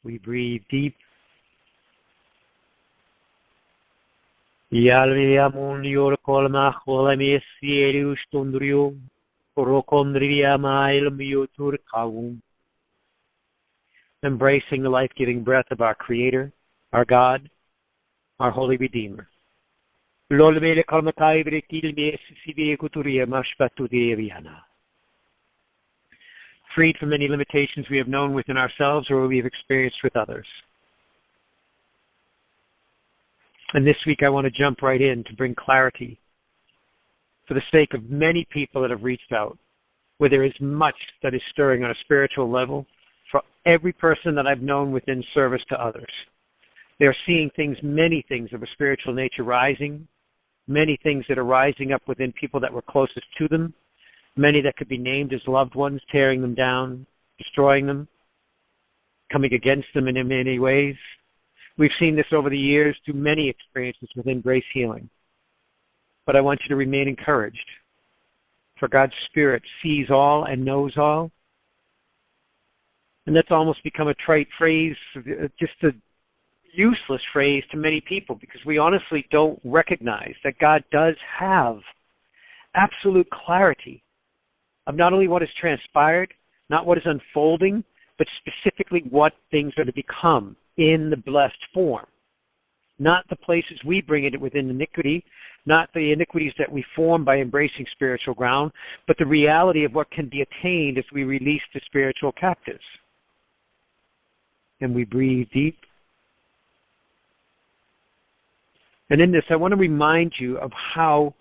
We breathe deep. Embracing the life-giving breath of our Creator, our God, our Holy Redeemer. Freed from any limitations we have known within ourselves or we have experienced with others. And this week I want to jump right in to bring clarity for the sake of many people that have reached out, where there is much that is stirring on a spiritual level for every person that I've known within service to others. They're seeing things, many things of a spiritual nature rising, many things that are rising up within people that were closest to them, many that could be named as loved ones, tearing them down, destroying them, coming against them in many ways. We've seen this over the years through many experiences within Grace Healing. But I want you to remain encouraged, for God's Spirit sees all and knows all. And that's almost become a trite phrase, just a useless phrase to many people, because we honestly don't recognize that God does have absolute clarity of not only what has transpired, not what is unfolding, but specifically what things are to become in the blessed form. Not the places we bring it within iniquity, not the iniquities that we form by embracing spiritual ground, but the reality of what can be attained as we release the spiritual captives. And we breathe deep. And in this, I want to remind you of how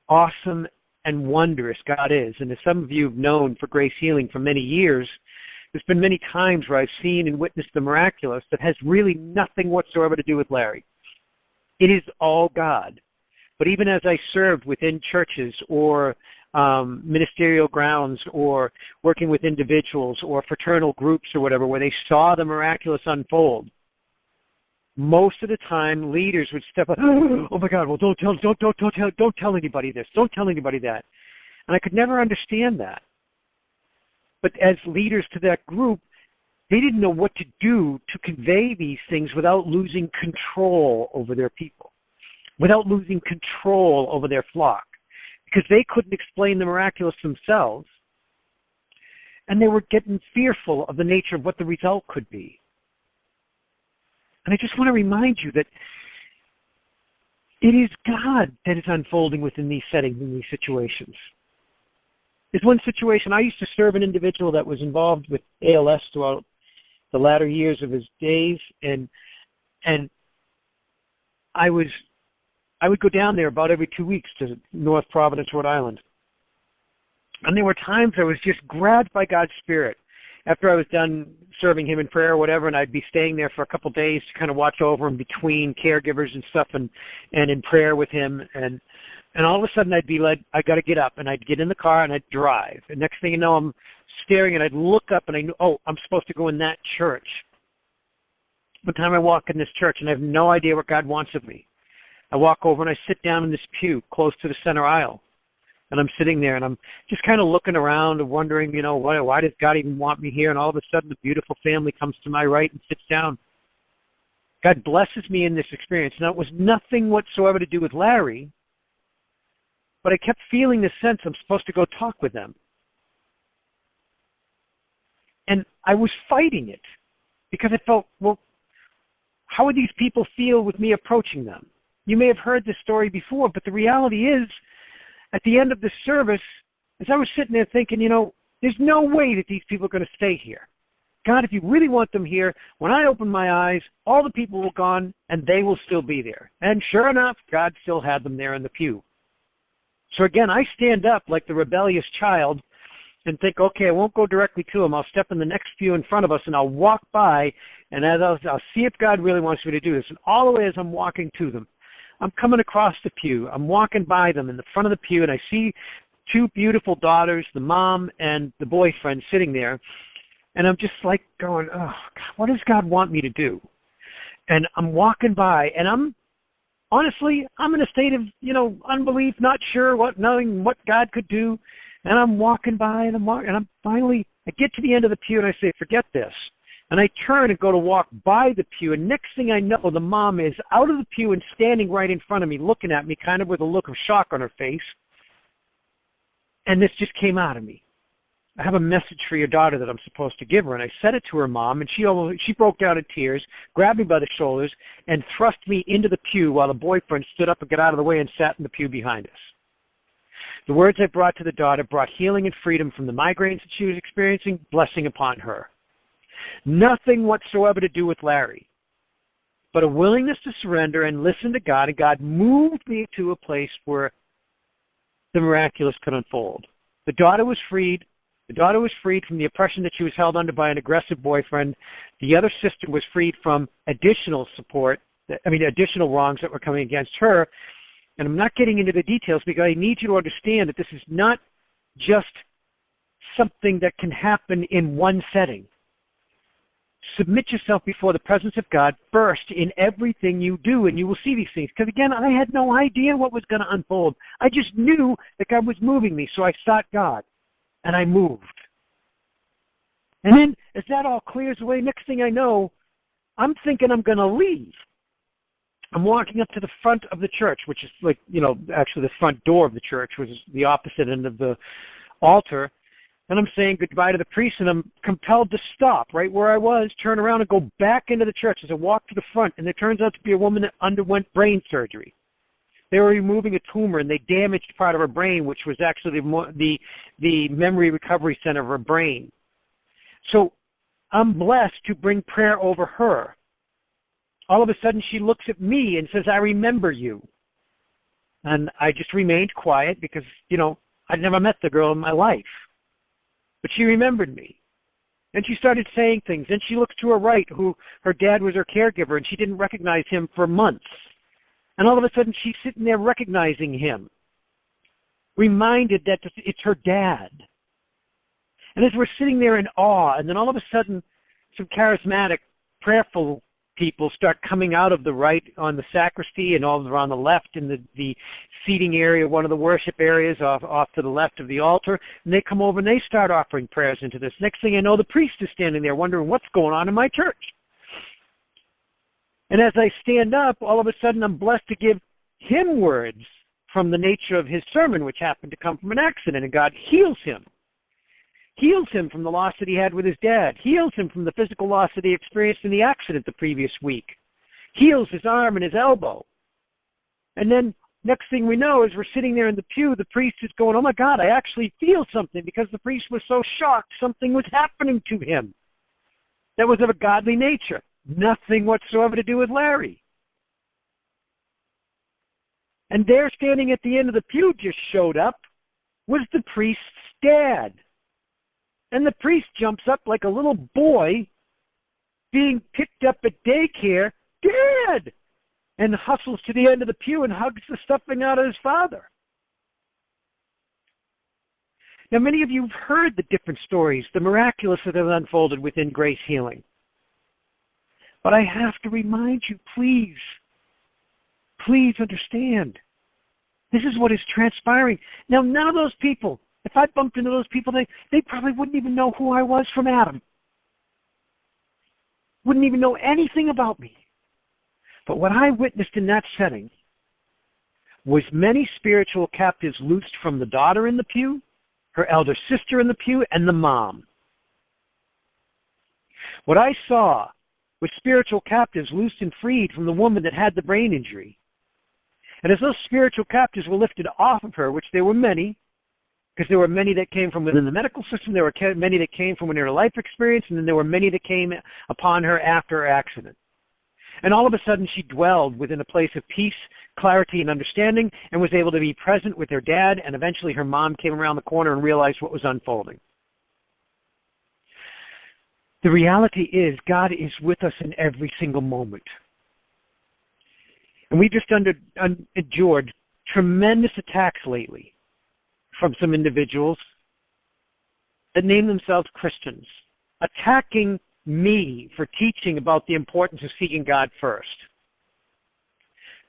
awesome and wondrous God is. And as some of you have known for Grace Healing for many years, there's been many times where I've seen and witnessed the miraculous that has really nothing whatsoever to do with Larry. It is all God. But even as I served within churches or ministerial grounds or working with individuals or fraternal groups or whatever, where they saw the miraculous unfold, most of the time leaders would step up, oh my God, well don't tell anybody this, don't tell anybody that. And I could never understand that. But as leaders to that group, they didn't know what to do to convey these things without losing control over their people, without losing control over their flock, because they couldn't explain the miraculous themselves, and they were getting fearful of the nature of what the result could be. And I just want to remind you that it is God that is unfolding within these settings and these situations. There's one situation, I used to serve an individual that was involved with ALS throughout the latter years of his days, and I would go down there about every 2 weeks to North Providence, Rhode Island. And there were times I was just grabbed by God's Spirit after I was done serving him in prayer or whatever, and I'd be staying there for a couple of days to kind of watch over him between caregivers and stuff, and in prayer with him, and all of a sudden I'd be like, I got to get up, and I'd get in the car and I'd drive, and next thing you know, I'm staring and I'd look up and I knew, oh, I'm supposed to go in that church. One time I walk in this church and I have no idea what God wants of me. I walk over and I sit down in this pew close to the center aisle. And I'm sitting there, and I'm just kind of looking around and wondering, you know, why does God even want me here? And all of a sudden, a beautiful family comes to my right and sits down. God blesses me in this experience. Now, it was nothing whatsoever to do with Larry, but I kept feeling the sense I'm supposed to go talk with them. And I was fighting it because I felt, well, how would these people feel with me approaching them? You may have heard this story before, but the reality is, at the end of the service, as I was sitting there thinking, you know, there's no way that these people are going to stay here. God, if you really want them here, when I open my eyes, all the people will gone, and they will still be there. And sure enough, God still had them there in the pew. So again, I stand up like the rebellious child and think, okay, I won't go directly to them. I'll step in the next pew in front of us, and I'll walk by, and I'll see if God really wants me to do this. And all the way as I'm walking to them, I'm coming across the pew. I'm walking by them in the front of the pew, and I see two beautiful daughters, the mom and the boyfriend, sitting there. And I'm just like going, oh, God, what does God want me to do? And I'm walking by, and I'm in a state of, unbelief, not sure knowing what God could do. And I'm walking by, and I get to the end of the pew, and I say, forget this. And I turn and go to walk by the pew, and next thing I know, the mom is out of the pew and standing right in front of me, looking at me kind of with a look of shock on her face. And this just came out of me. I have a message for your daughter that I'm supposed to give her. And I said it to her mom, and she broke down in tears, grabbed me by the shoulders, and thrust me into the pew while the boyfriend stood up and got out of the way and sat in the pew behind us. The words I brought to the daughter brought healing and freedom from the migraines that she was experiencing, blessing upon her. Nothing whatsoever to do with Larry, but a willingness to surrender and listen to God, and God moved me to a place where the miraculous could unfold. The daughter was freed. The daughter was freed from the oppression that she was held under by an aggressive boyfriend. The other sister was freed from additional wrongs that were coming against her. And I'm not getting into the details because I need you to understand that this is not just something that can happen in one setting. Submit yourself before the presence of God first in everything you do, and you will see these things. Because, again, I had no idea what was going to unfold. I just knew that God was moving me, so I sought God, and I moved. And then, as that all clears away, next thing I know, I'm thinking I'm going to leave. I'm walking up to the front of the church, which is actually the front door of the church, which is the opposite end of the altar. And I'm saying goodbye to the priest, and I'm compelled to stop right where I was, turn around, and go back into the church as I walk to the front. And there turns out to be a woman that underwent brain surgery. They were removing a tumor, and they damaged part of her brain, which was actually the memory recovery center of her brain. So I'm blessed to bring prayer over her. All of a sudden, she looks at me and says, "I remember you." And I just remained quiet because, I'd never met the girl in my life. But she remembered me. And she started saying things. And she looks to her right, who her dad was her caregiver, and she didn't recognize him for months. And all of a sudden, she's sitting there recognizing him, reminded that it's her dad. And as we're sitting there in awe, and then all of a sudden, some charismatic, prayerful people start coming out of the right on the sacristy and all around the left in the seating area, one of the worship areas off to the left of the altar, and they come over and they start offering prayers into this. Next thing I know, the priest is standing there wondering what's going on in my church. And as I stand up, all of a sudden I'm blessed to give him words from the nature of his sermon, which happened to come from an accident, and God heals him. Heals him from the loss that he had with his dad. Heals him from the physical loss that he experienced in the accident the previous week. Heals his arm and his elbow. And then next thing we know, as we're sitting there in the pew, the priest is going, "Oh my God, I actually feel something," because the priest was so shocked something was happening to him that was of a godly nature. Nothing whatsoever to do with Larry. And there, standing at the end of the pew, just showed up, was the priest's dad. And the priest jumps up like a little boy being picked up at daycare, "Dad!" and hustles to the end of the pew and hugs the stuffing out of his father. Now, many of you have heard the different stories, the miraculous that have unfolded within Grace Healing. But I have to remind you, please understand, this is what is transpiring. Now, none of those people, if I bumped into those people, they probably wouldn't even know who I was from Adam. Wouldn't even know anything about me. But what I witnessed in that setting was many spiritual captives loosed from the daughter in the pew, her elder sister in the pew, and the mom. What I saw was spiritual captives loosed and freed from the woman that had the brain injury. And as those spiritual captives were lifted off of her, which there were many, because there were many that came from within the medical system, there were many that came from her life experience, and then there were many that came upon her after her accident. And all of a sudden she dwelled within a place of peace, clarity, and understanding, and was able to be present with her dad, and eventually her mom came around the corner and realized what was unfolding. The reality is God is with us in every single moment. And we just endured tremendous attacks lately from some individuals that name themselves Christians, attacking me for teaching about the importance of seeking God first,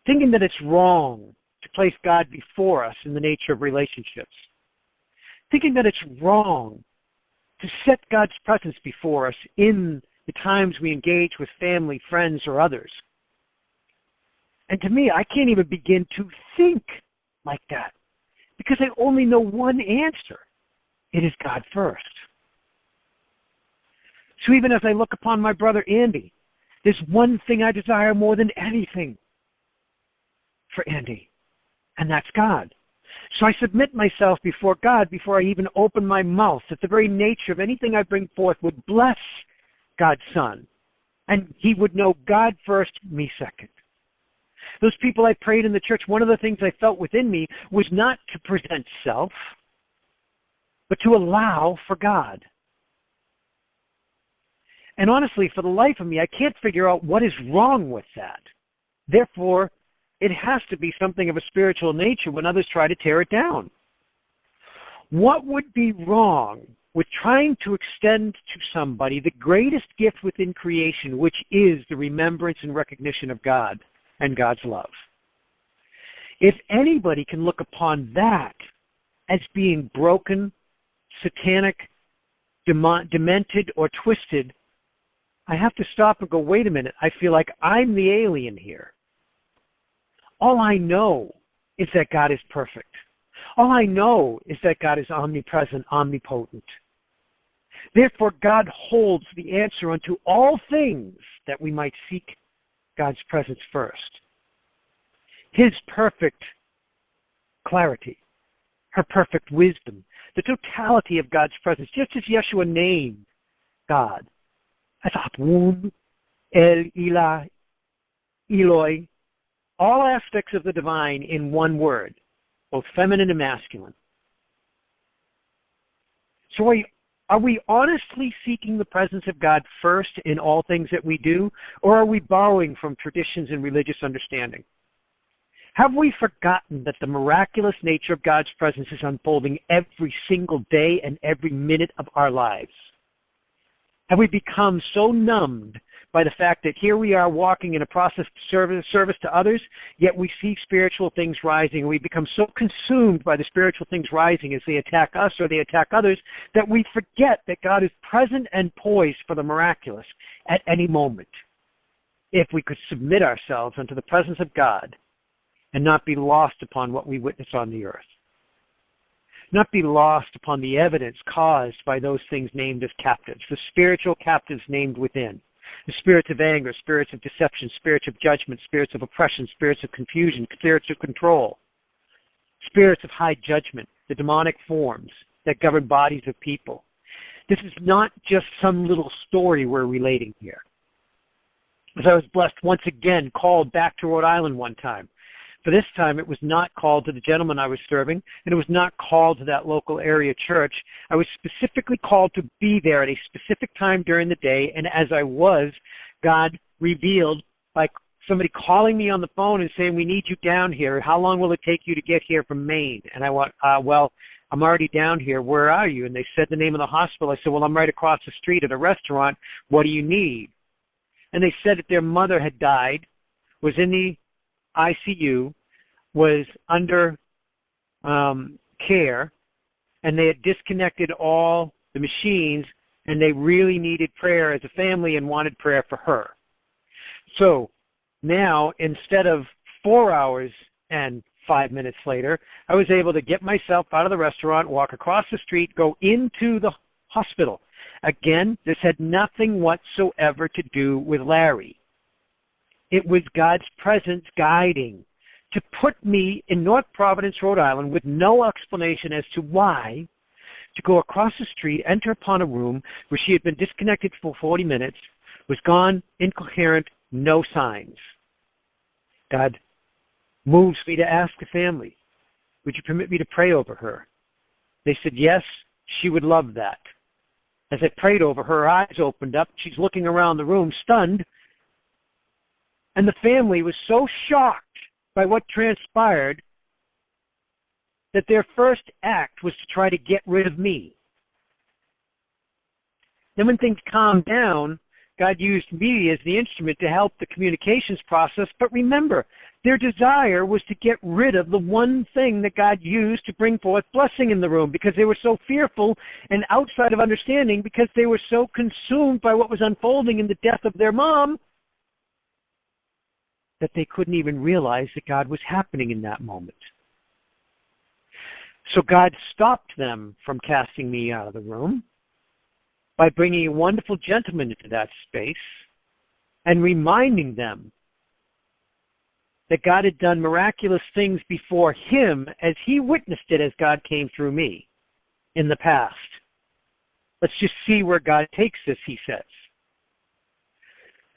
thinking that it's wrong to place God before us in the nature of relationships, thinking that it's wrong to set God's presence before us in the times we engage with family, friends, or others. And to me, I can't even begin to think like that because I only know one answer. It is God first. So even as I look upon my brother Andy, there's one thing I desire more than anything for Andy, and that's God. So I submit myself before God before I even open my mouth, that the very nature of anything I bring forth would bless God's Son, and he would know God first, me second. Those people I prayed in the church, one of the things I felt within me was not to present self, but to allow for God. And honestly, for the life of me, I can't figure out what is wrong with that. Therefore, it has to be something of a spiritual nature when others try to tear it down. What would be wrong with trying to extend to somebody the greatest gift within creation, which is the remembrance and recognition of God and God's love? If anybody can look upon that as being broken, satanic, demented, or twisted, I have to stop and go, wait a minute, I feel like I'm the alien here. All I know is that God is perfect. All I know is that God is omnipresent, omnipotent. Therefore, God holds the answer unto all things that we might seek God's presence first. His perfect clarity, her perfect wisdom, the totality of God's presence, just as Yeshua named God as Atwun, El Ilah, Eloi, all aspects of the divine in one word, both feminine and masculine. So are we honestly seeking the presence of God first in all things that we do, or are we borrowing from traditions and religious understanding? Have we forgotten that the miraculous nature of God's presence is unfolding every single day and every minute of our lives? Have we become so numbed by the fact that here we are walking in a process of service to others, yet we see spiritual things rising, and we become so consumed by the spiritual things rising as they attack us or they attack others that we forget that God is present and poised for the miraculous at any moment. If we could submit ourselves unto the presence of God and not be lost upon what we witness on the earth. Not be lost upon the evidence caused by those things named as captives, the spiritual captives named within, the spirits of anger, spirits of deception, spirits of judgment, spirits of oppression, spirits of confusion, spirits of control, spirits of high judgment, the demonic forms that govern bodies of people. This is not just some little story we're relating here. As I was blessed once again, called back to Rhode Island one time. For this time, it was not called to the gentleman I was serving, and it was not called to that local area church. I was specifically called to be there at a specific time during the day, and as I was, God revealed by somebody calling me on the phone and saying, we need you down here. How long will it take you to get here from Maine? And I went, well, I'm already down here. Where are you? And they said the name of the hospital. I said, well, I'm right across the street at a restaurant. What do you need? And they said that their mother had died, was in the ICU, was under care, and they had disconnected all the machines, and they really needed prayer as a family and wanted prayer for her. So now, instead of 4 hours and 5 minutes later, I was able to get myself out of the restaurant, walk across the street, go into the hospital. Again, this had nothing whatsoever to do with Larry. It was God's presence guiding to put me in North Providence, Rhode Island, with no explanation as to why, to go across the street, enter upon a room where she had been disconnected for 40 minutes, was gone, incoherent, no signs. God moves me to ask the family, would you permit me to pray over her? They said, yes, she would love that. As I prayed over her, her eyes opened up. She's looking around the room, stunned. And the family was so shocked by what transpired that their first act was to try to get rid of me. Then when things calmed down, God used me as the instrument to help the communications process. But remember, their desire was to get rid of the one thing that God used to bring forth blessing in the room, because they were so fearful and outside of understanding, because they were so consumed by what was unfolding in the death of their mom, that they couldn't even realize that God was happening in that moment. So God stopped them from casting me out of the room by bringing a wonderful gentleman into that space and reminding them that God had done miraculous things before him as he witnessed it as God came through me in the past. Let's just see where God takes this, he says.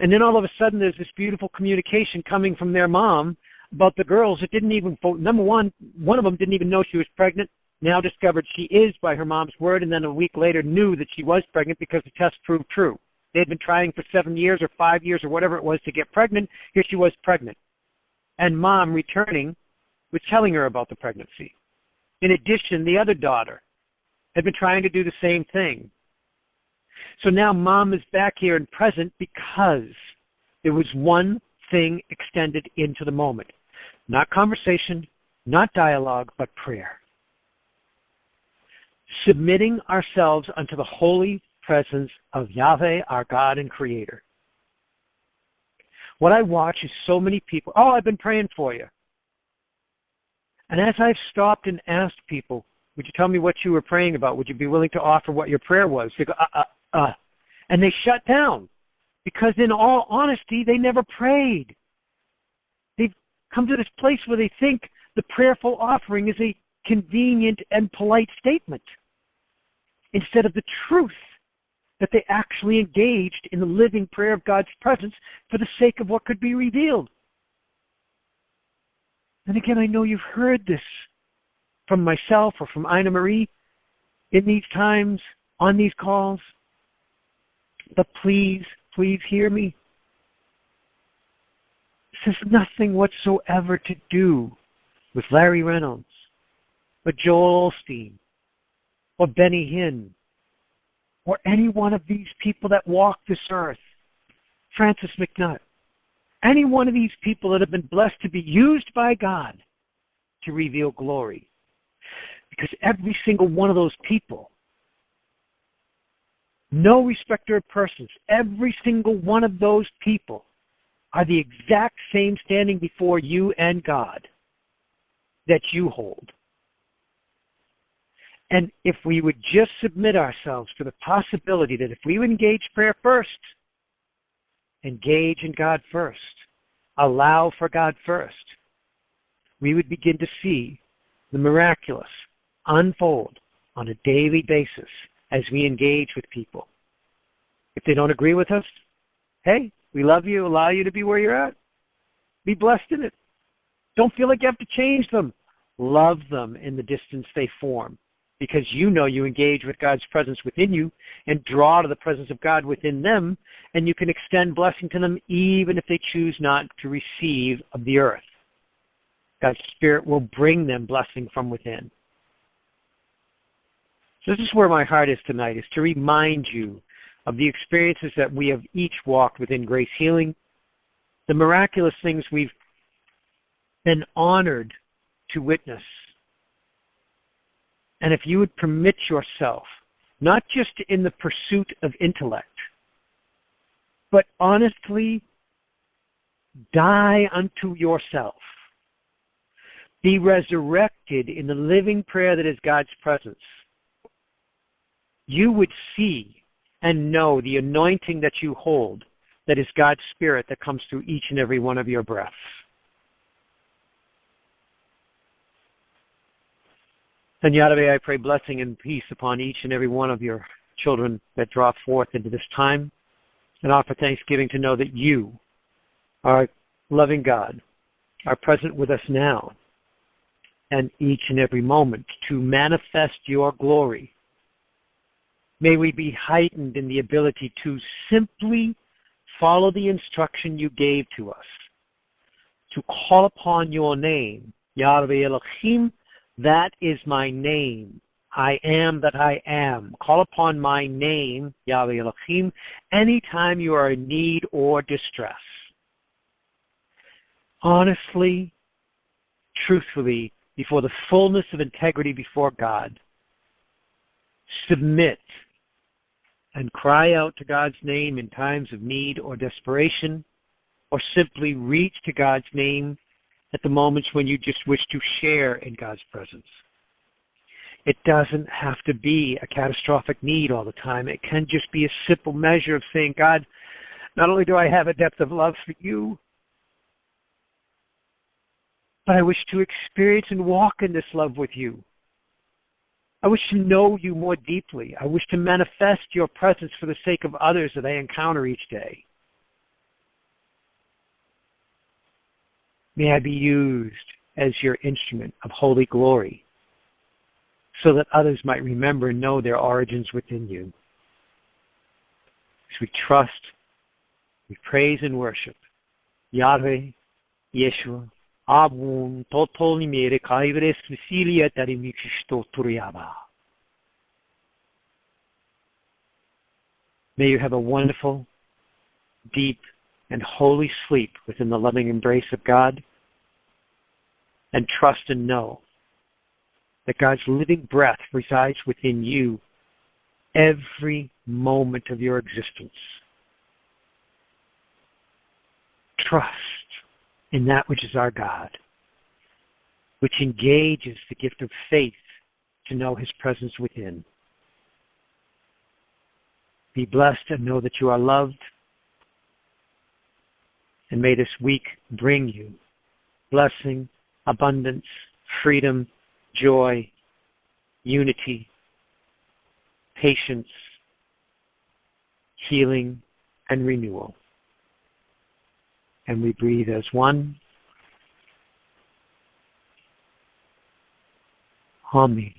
And then all of a sudden there's this beautiful communication coming from their mom about the girls that didn't even, number one of them didn't even know she was pregnant, now discovered she is by her mom's word, and then a week later knew that she was pregnant because the test proved true. They had been trying for 7 years or 5 years or whatever it was to get pregnant. Here she was pregnant. And mom returning was telling her about the pregnancy. In addition, the other daughter had been trying to do the same thing. So now mom is back here and present because there was one thing extended into the moment. Not conversation, not dialogue, but prayer. Submitting ourselves unto the holy presence of Yahweh, our God and Creator. What I watch is so many people, oh, I've been praying for you. And as I've stopped and asked people, would you tell me what you were praying about? Would you be willing to offer what your prayer was? They go, and they shut down because in all honesty, they never prayed. They've come to this place where they think the prayerful offering is a convenient and polite statement instead of the truth that they actually engaged in the living prayer of God's presence for the sake of what could be revealed. And again, I know you've heard this from myself or from Ina Marie in these times, on these calls, but please, please hear me. This has nothing whatsoever to do with Larry Reynolds, or Joel Osteen, or Benny Hinn, or any one of these people that walk this earth, Francis McNutt, any one of these people that have been blessed to be used by God to reveal glory. Because every single one of those people, no respecter of persons, every single one of those people are the exact same standing before you and God that you hold. And if we would just submit ourselves to the possibility that if we would engage prayer first, engage in God first, allow for God first, we would begin to see the miraculous unfold on a daily basis as we engage with people. If they don't agree with us, hey, we love you, allow you to be where you're at. Be blessed in it. Don't feel like you have to change them. Love them in the distance they form, because you know you engage with God's presence within you and draw to the presence of God within them, and you can extend blessing to them even if they choose not to receive of the earth. God's Spirit will bring them blessing from within. So this is where my heart is tonight, is to remind you of the experiences that we have each walked within Grace Healing, the miraculous things we've been honored to witness. And if you would permit yourself, not just in the pursuit of intellect, but honestly die unto yourself, be resurrected in the living prayer that is God's presence, you would see and know the anointing that you hold, that is God's Spirit that comes through each and every one of your breaths. And Yahweh, I pray blessing and peace upon each and every one of your children that draw forth into this time, and offer thanksgiving to know that you, our loving God, are present with us now and each and every moment to manifest your glory. May we be heightened in the ability to simply follow the instruction you gave to us, to call upon your name, Yahweh Elohim. That is my name. I am that I am. Call upon my name, Yahweh Elohim, anytime you are in need or distress. Honestly, truthfully, before the fullness of integrity before God, submit and cry out to God's name in times of need or desperation, or simply reach to God's name at the moments when you just wish to share in God's presence. It doesn't have to be a catastrophic need all the time. It can just be a simple measure of saying, God, not only do I have a depth of love for you, but I wish to experience and walk in this love with you. I wish to know you more deeply. I wish to manifest your presence for the sake of others that I encounter each day. May I be used as your instrument of holy glory so that others might remember and know their origins within you. As we trust, we praise and worship Yahweh, Yeshua, Abun, Totol Nimere, Kaivres, Vasilia, Tarimikishto Turiyaba. May you have a wonderful, deep, and holy sleep within the loving embrace of God, and trust and know that God's living breath resides within you every moment of your existence. Trust in that which is our God, which engages the gift of faith to know his presence within. Be blessed and know that you are loved, and may this week bring you blessing, abundance, freedom, joy, unity, patience, healing, and renewal. And we breathe as one. Amen.